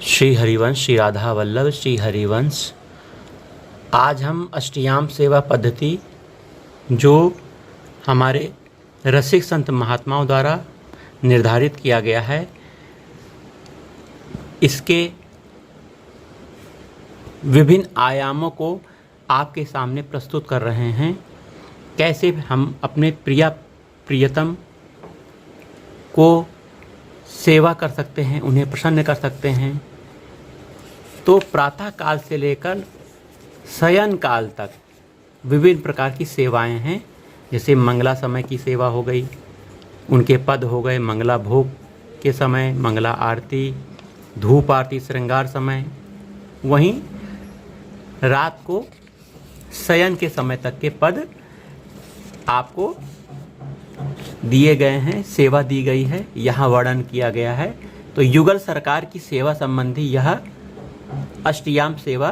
श्री हरिवंश, श्री राधा वल्लभ, श्री हरिवंश। आज हम अष्टयाम सेवा पद्धति जो हमारे रसिक संत महात्माओं द्वारा निर्धारित किया गया है, इसके विभिन्न आयामों को आपके सामने प्रस्तुत कर रहे हैं। कैसे हम अपने प्रियतम को सेवा कर सकते हैं, उन्हें प्रसन्न कर सकते हैं। तो प्रातः काल से लेकर शयन काल तक विभिन्न प्रकार की सेवाएं हैं। जैसे मंगला समय की सेवा हो गई, उनके पद हो गए, मंगला भोग के समय, मंगला आरती, धूप आरती, श्रृंगार समय। वहीं रात को शयन के समय तक के पद आपको दिए गए हैं, सेवा दी गई है, यहाँ वर्णन किया गया है। तो युगल सरकार की सेवा संबंधी यह अष्टयाम सेवा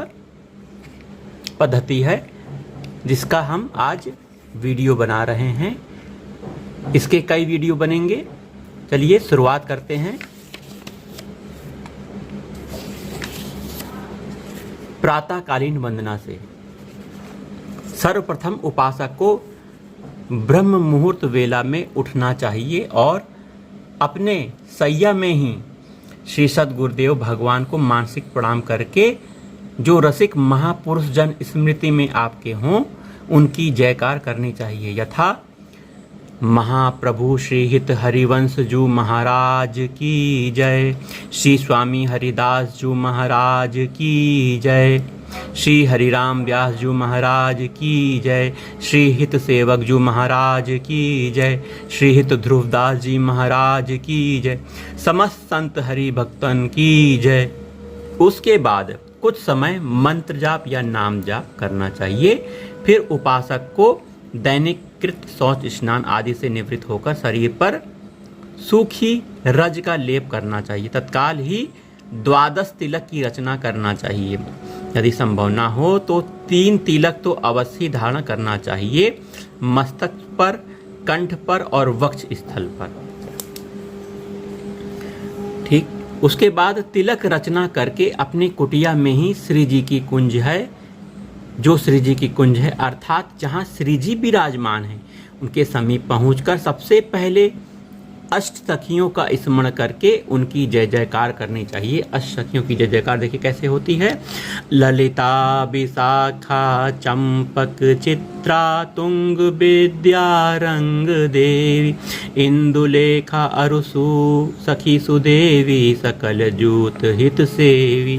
पद्धति है, जिसका हम आज वीडियो बना रहे हैं। इसके कई वीडियो बनेंगे। चलिए शुरुआत करते हैं। प्रातःकालीन वंदना से सर्वप्रथम उपासक को ब्रह्म मुहूर्त वेला में उठना चाहिए और अपने सैया में ही श्री सद्गुरुदेव भगवान को मानसिक प्रणाम करके जो रसिक महापुरुष जन स्मृति में आपके हों, उनकी जयकार करनी चाहिए। यथा महाप्रभु श्री हित हरिवंश जू महाराज की जय, श्री स्वामी हरिदास जू महाराज की जय, श्री हरिराम व्यास जू महाराज की जय, श्री हित सेवक जू महाराज की जय, श्री हित ध्रुवदास जी महाराज की जय, समस्त संत हरि भक्तन की जय। उसके बाद कुछ समय मंत्र जाप या नाम जाप करना चाहिए। फिर उपासक को दैनिक कृत शौच स्नान आदि से निवृत्त होकर शरीर पर सूखी रज का लेप करना चाहिए। तत्काल ही 12 तिलक की रचना करना चाहिए। यदि संभव ना हो तो 3 तिलक तो अवश्य धारण करना चाहिए, मस्तक पर, कंठ पर और वक्ष स्थल पर। ठीक। उसके बाद तिलक रचना करके अपनी कुटिया में ही श्री जी की कुंज है, जो श्री जी की कुंज है अर्थात जहाँ श्री जी विराजमान हैं, उनके समीप पहुंचकर सबसे पहले अष्ट सखियों का स्मरण करके उनकी जय जयकार करनी चाहिए। अष्ट सखियों की जय जयकार देखिए कैसे होती है। ललिता विशाखा चंपक चित्रा तुंग विद्या रंग देवी, इंदुलेखा अरुसु सखी सुदेवी, सकल जूत हित सेवी।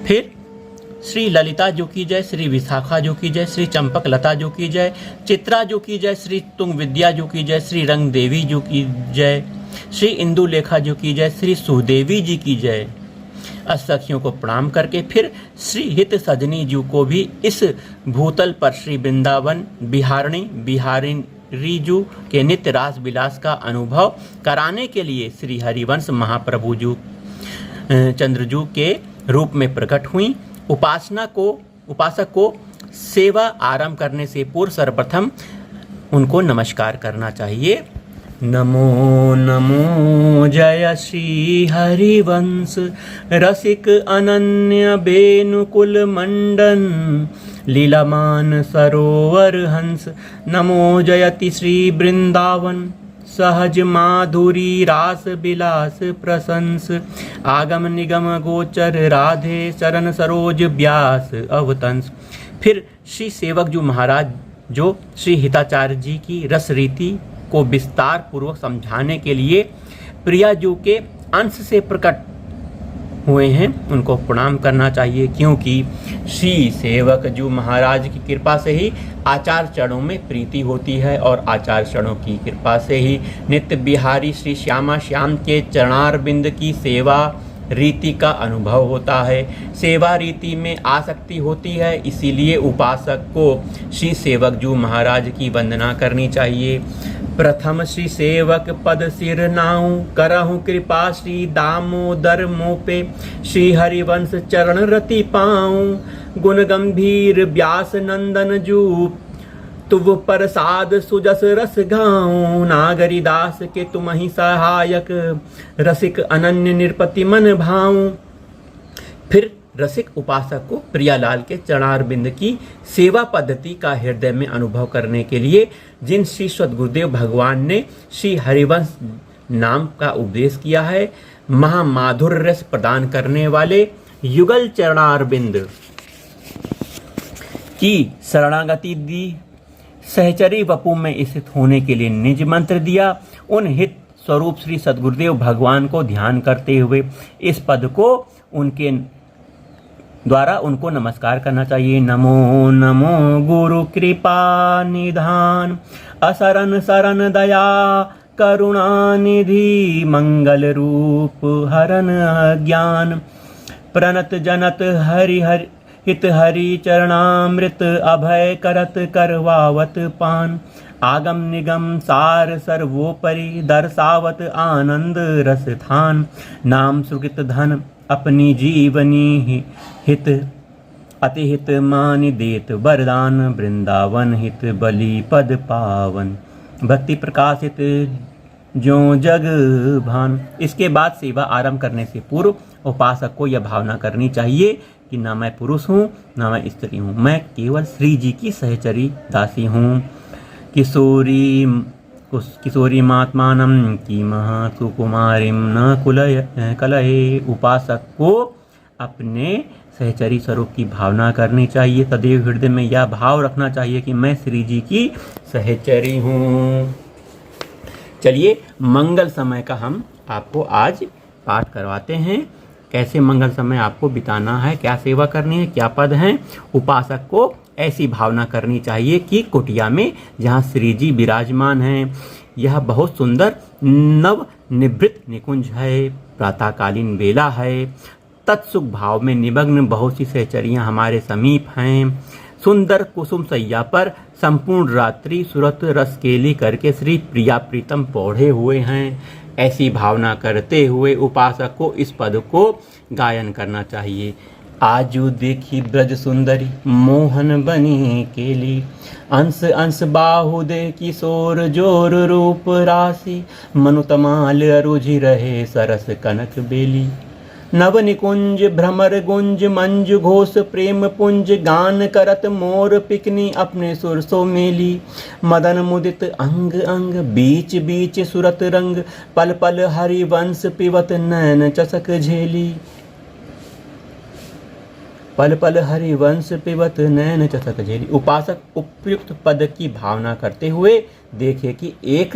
फिर श्री ललिता जो की जय, श्री विशाखा जो की जय, श्री चंपक लता जो की जय, चित्रा जो की जय, श्री तुंग विद्या जो की जय, श्री रंग देवी जो की जय, श्री इंदुलेखा जो की जय, श्री सुदेवी जी की जय। सखियों को प्रणाम करके फिर श्री हित सजनी जी को भी इस भूतल पर श्री वृंदावन बिहारी जू के नित्य रास विलास का अनुभव कराने के लिए श्री हरिवंश महाप्रभु जू चंद्रजू के रूप में प्रकट हुई। उपासक को सेवा आरंभ करने से पूर्व सर्वप्रथम उनको नमस्कार करना चाहिए। नमो नमो जय श्री हरिवंश रसिक अनन्य बेनुकुल मंडन, लीलामान सरोवर हंस, नमो जयति श्री वृंदावन, सहज माधुरी रास विलास प्रशंस, आगम निगम गोचर राधे चरण सरोज व्यास अवतंस। फिर श्री सेवक जी महाराज जो श्री हिताचार्य जी की रस रीति को विस्तार पूर्वक समझाने के लिए प्रिया जी के अंश से प्रकट हुए हैं, उनको प्रणाम करना चाहिए। क्योंकि श्री सेवक जी महाराज की कृपा से ही आचार्य चरणों में प्रीति होती है और आचार्य चरणों की कृपा से ही नित्य बिहारी श्री श्यामा श्याम के चरणारविंद की सेवा रीति का अनुभव होता है। सेवा रीति में आसक्ति होती है, इसीलिए उपासक को श्री सेवक जी महाराज की वंदना करनी चाहिए। प्रथम श्री सेवक पद सिर नाऊ, करहु कृपा श्री दामोदर मोपे, श्री हरिवंश चरण रति पाऊं, गुण गंभीर व्यास नंदन जू, तुव प्रसाद सुजस रस गाऊं, नागरिदास के तुम ही सहायक, रसिक अनन्य निरपति मन भाऊं। फिर रसिक उपासक को प्रियालाल के चरणारविंद की सेवा पद्धति का हृदय में अनुभव करने के लिए जिन श्री सद्गुरुदेव भगवान ने श्री हरिवंश नाम का उपदेश किया है, महामाधुर्य रस प्रदान करने वाले युगल चरणारविंद की शरणागति दी, सहचरी वपु में स्थित होने के लिए निज मंत्र दिया। उन हित स्वरूप श्री सद्गुरुदेव भगवान को ध्यान करते हुए इस पद को उनके द्वारा उनको नमस्कार करना चाहिए। नमो नमो गुरु कृपा निधान, असरन सरन दया करुणा निधि, मंगल रूप हरन अज्ञान, प्रणत जनत हरि हरि हित हरि चरणामृत, अभय करत करवावत पान, आगम निगम सार सर्वोपरि, दर्शावत आनंद रस थान, नाम सुकृत धन अपनी जीवनी हित, अति हित मान देत वरदान, वृंदावन हित बलि पद पावन, भक्ति प्रकाशित ज्यों जग भान। इसके बाद सेवा आरंभ करने से पूर्व उपासक को यह भावना करनी चाहिए कि न मैं पुरुष हूँ न मैं स्त्री हूँ, मैं केवल श्री जी की सहचरी दासी हूँ। किशोरी मात्मानम की महा सुकुमारिम न कलये। उपासक को अपने सहचरी स्वरूप की भावना करनी चाहिए। सदैव हृदय में यह भाव रखना चाहिए कि मैं श्री जी की सहचरी हूँ। चलिए मंगल समय का हम आपको आज पाठ करवाते हैं। कैसे मंगल समय आपको बिताना है, क्या सेवा करनी है, क्या पद हैं। उपासक को ऐसी भावना करनी चाहिए कि कुटिया में जहाँ श्री जी विराजमान हैं, यह बहुत सुंदर नव निवृत्त निकुंज है, प्रातःकालीन बेला है, तत्सुख भाव में निमग्न बहुत सी सहचरियाँ हमारे समीप हैं। सुंदर कुसुम सैया पर संपूर्ण रात्रि सुरत रस केली करके श्री प्रिया प्रीतम पौढ़े हुए हैं। ऐसी भावना करते हुए उपासक को इस पद को गायन करना चाहिए। आजू देखी ब्रज सुंदरी मोहन बनी केली, अंश अंश बाहु दे किशोर जोर रूप राशि, मनु तमाल अरुझि रहे सरस कनक बेली, नव निकुंज भ्रमर गुंज मंजु घोष प्रेम पुंज, गान करत मोर पिकनी अपने सुरसो मेली, मदन मुदित अंग अंग बीच बीच सुरत रंग, पल पल हरिवंश पिबत नैन चसक झेली, पल पल हरिवंश पिबत नैन चसक झेली। उपासक उपयुक्त पद की भावना करते हुए देखे कि एक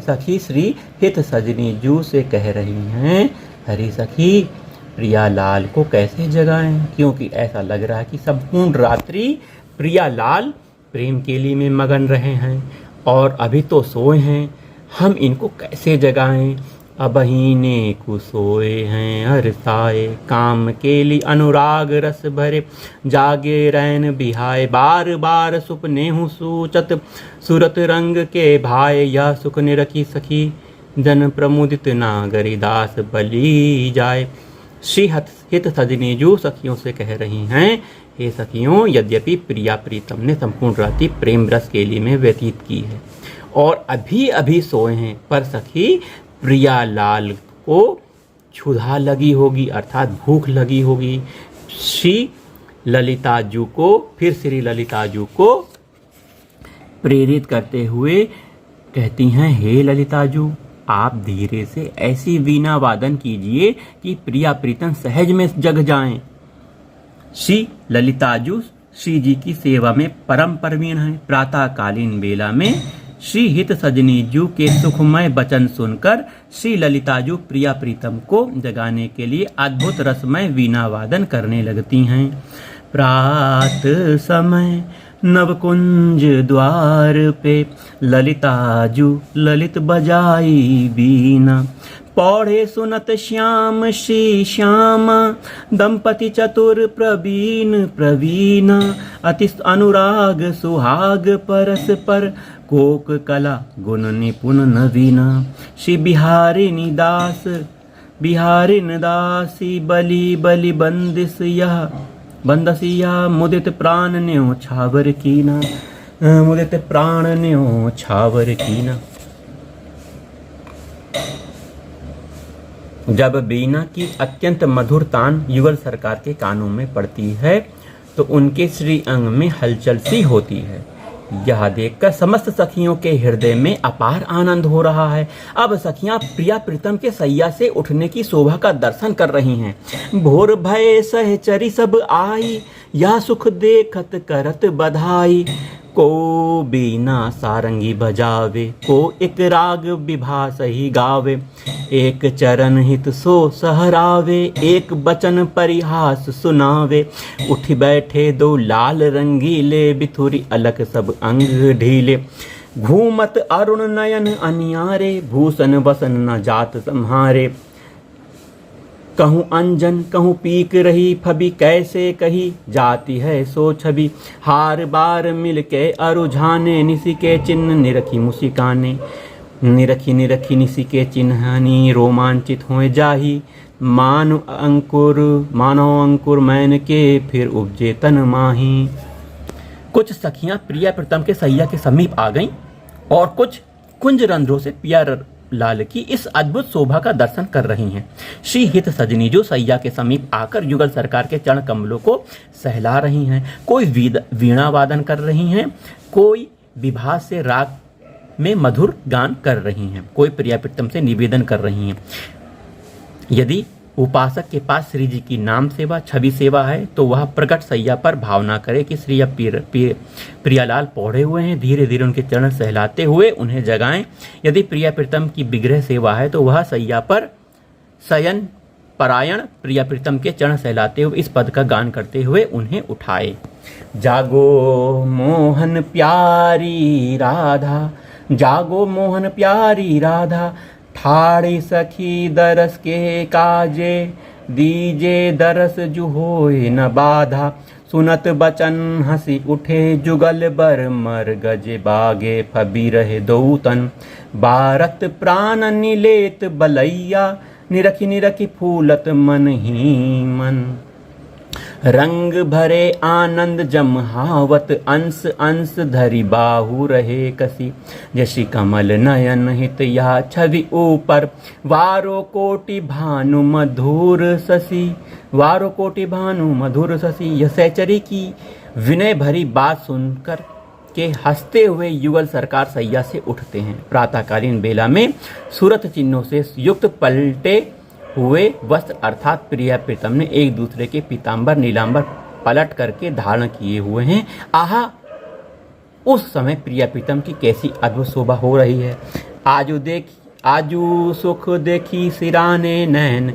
सखी श्री हित सजनी जू से कह रही हैं, हरी सखी प्रियालाल को कैसे जगाएं, क्योंकि ऐसा लग रहा है कि संपूर्ण रात्रि प्रियालाल प्रेम केली में मगन रहे हैं और अभी तो सोए हैं। हम इनको कैसे जगाएं। अबहीने को सोए हैं हरसाए, काम केली अनुराग रस भरे, जागे रैन बिहाय, बार बार सुपने हूँ सूचत, सुरत रंग के भाई, यह सुख निरखी सखी, जन प्रमुदित नागरी दास बली जाए। श्री हित सजनी जू सखियों से कह रही हैं, हे सखियों, यद्यपि प्रिया प्रीतम ने संपूर्ण रात्रि प्रेम रस केली में व्यतीत की है और अभी अभी सोए हैं, पर सखी प्रियालाल को क्षुधा लगी होगी, अर्थात भूख लगी होगी। श्री ललिताजू को प्रेरित करते हुए कहती हैं, हे ललिताजू, आप धीरे से ऐसी वीणा वादन कीजिए कि प्रिया प्रीतम सहज में जग जाएं। श्री ललिताजू श्री जी की सेवा में परम प्रवीण हैं। प्रातःकालीन बेला में श्री हित सजनी जू के सुखमय वचन सुनकर श्री ललिताजू प्रिया प्रीतम को जगाने के लिए अद्भुत रसमय वीणा वादन करने लगती हैं। प्रात समय नवकुंज द्वार पे ललिताजू ललित बजाई बीना, पौढ़े सुनत श्याम श्री श्यामा, दंपति चतुर प्रवीण, अति अनुराग सुहाग परस पर, कोक कला गुण निपुण नवीना। श्री बिहारिणी दासी बलि बलि बंदसिया, मुदित प्राण न्यो छावर कीना, मुदित प्राण न्यो छावर कीना। जब वीणा की अत्यंत मधुर तान युगल सरकार के कानों में पड़ती है तो उनके श्री अंग में हलचल सी होती है। यह देखकर समस्त सखियों के हृदय में अपार आनंद हो रहा है। अब सखियां प्रिया प्रीतम के सैया से उठने की शोभा का दर्शन कर रही हैं। भोर भय सहचरी सब आई, यह सुख देखत करत बधाई। को बीना सारंगी बजावे, को एक राग विभा सही गावे। एक चरण हित सो सहरावे, एक बचन परिहास सुनावे। उठ बैठे दो लाल रंगीले, बिथुरी अलक सब अंग ढीले। घूमत अरुण नयन अनियारे, भूषण वसन न जात सम्हारे। कहूँ अंजन कहूँ पीक रही फबी, कैसे कही जाती है सो छवि। हार बार मिल के अरुझाने, निसी के चिन्ह निरखी मुसिकाने। निरखी निरखी निसी के चिन्हानी, रोमांचित होए जाही। मानो अंकुर मैन के, फिर उपजे तन माही। कुछ सखियां प्रिया प्रीतम के सैया के समीप आ गईं और कुछ कुंज रंध्रों से पिया लाल की इस अद्भुत शोभा का दर्शन कर रही हैं। श्री हित सजनी जो सैया के समीप आकर युगल सरकार के चरण कमलों को सहला रही हैं। कोई वीणा वादन कर रही हैं, कोई विभा से राग में मधुर गान कर रही हैं, कोई प्रिया प्रीतम से निवेदन कर रही हैं। यदि उपासक के पास श्री जी की नाम सेवा छवि सेवा है तो वह प्रकट सैया पर भावना करे कि श्री प्रियालाल पौड़े हुए हैं, धीरे धीरे उनके चरण सहलाते हुए उन्हें जगाएं। यदि प्रिया प्रीतम की विग्रह सेवा है तो वह सैया पर शयन परायण प्रिया प्रीतम के चरण सहलाते हुए इस पद का गान करते हुए उन्हें उठाए। जागो मोहन प्यारी राधा, जागो मोहन प्यारी राधा। ठाड़ी सखी दरस के काजे, दीजे दरस जो होए न बाधा। सुनत बचन हंसी उठे जुगल बर, मर गजे बागे फबी रहे दौतन। बारत प्राण निलेत बलैया, निरखी निरखी फूलत मन ही मन। रंग भरे आनंद जमहावत, अंश अंश धरि बाहु रहे कसी। जशी कमल नयन हित या छवि ऊपर, वारो कोटि भानु मधुर शशि। वारो कोटि भानु मधुर शशि। यह सहचरी की विनय भरी बात सुनकर के हंसते हुए युगल सरकार सैया से उठते हैं। प्रातःकालीन बेला में सूरत चिन्हों से युक्त पलटे हुए वस्त्र अर्थात प्रिया प्रीतम ने एक दूसरे के पीताम्बर नीलांबर पलट करके धारण किए हुए हैं। आहा, उस समय प्रिया प्रीतम की कैसी अद्भुत शोभा हो रही है। आजू सुख देखी सिराने नैन,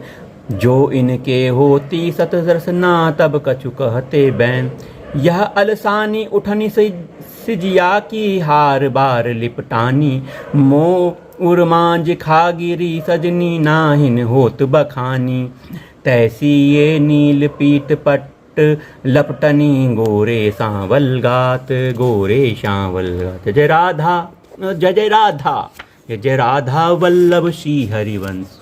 जो इनके होती सत दर्शना तब कछु कहते बैन। यह अलसानी उठनी सिजिया की, हार बार लिपटानी। मो उर्मांज खागिरी सजनी, नाहिन होत बखानी। तैसी ये नील पीत पट लपटनी, गोरे सांवल गात गोरे सांवल गात। जय राधा जय जय राधा, जय जय राधा वल्लभ श्री हरिवंश।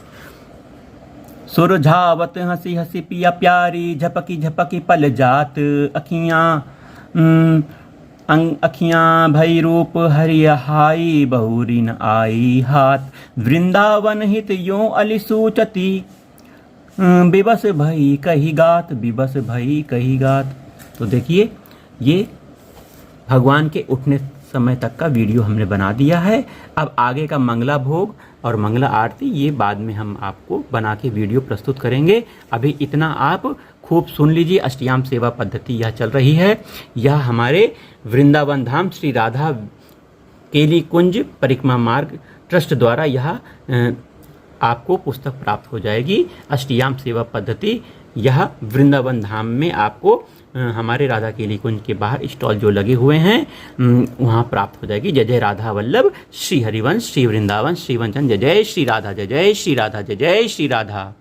सुरझावत हंसी हंसी पिया प्यारी, झपकी झपकी पल जात अखियां भई रूप हरिहाई, बहुरी न आई हाथ। वृंदावन हित यों अली सूचती, बिबस भई कही गात बिबस भई कही गात। तो देखिए, ये भगवान के उठने समय तक का वीडियो हमने बना दिया है। अब आगे का मंगला भोग और मंगला आरती ये बाद में हम आपको बना के वीडियो प्रस्तुत करेंगे। अभी इतना आप खूब सुन लीजिए। अष्टयाम सेवा पद्धति यह चल रही है। यह हमारे वृंदावन धाम श्री राधा केली कुंज परिक्रमा मार्ग ट्रस्ट द्वारा यह आपको पुस्तक प्राप्त हो जाएगी। अष्टयाम सेवा पद्धति यह वृंदावन धाम में आपको हमारे राधा केली कुंज के बाहर स्टॉल जो लगे हुए हैं वहाँ प्राप्त हो जाएगी। जय जय राधा वल्लभ श्री हरिवंश श्री वृंदावन श्री वंचन। जय जय श्री राधा, जय जय श्री राधा, जय जय श्री राधा।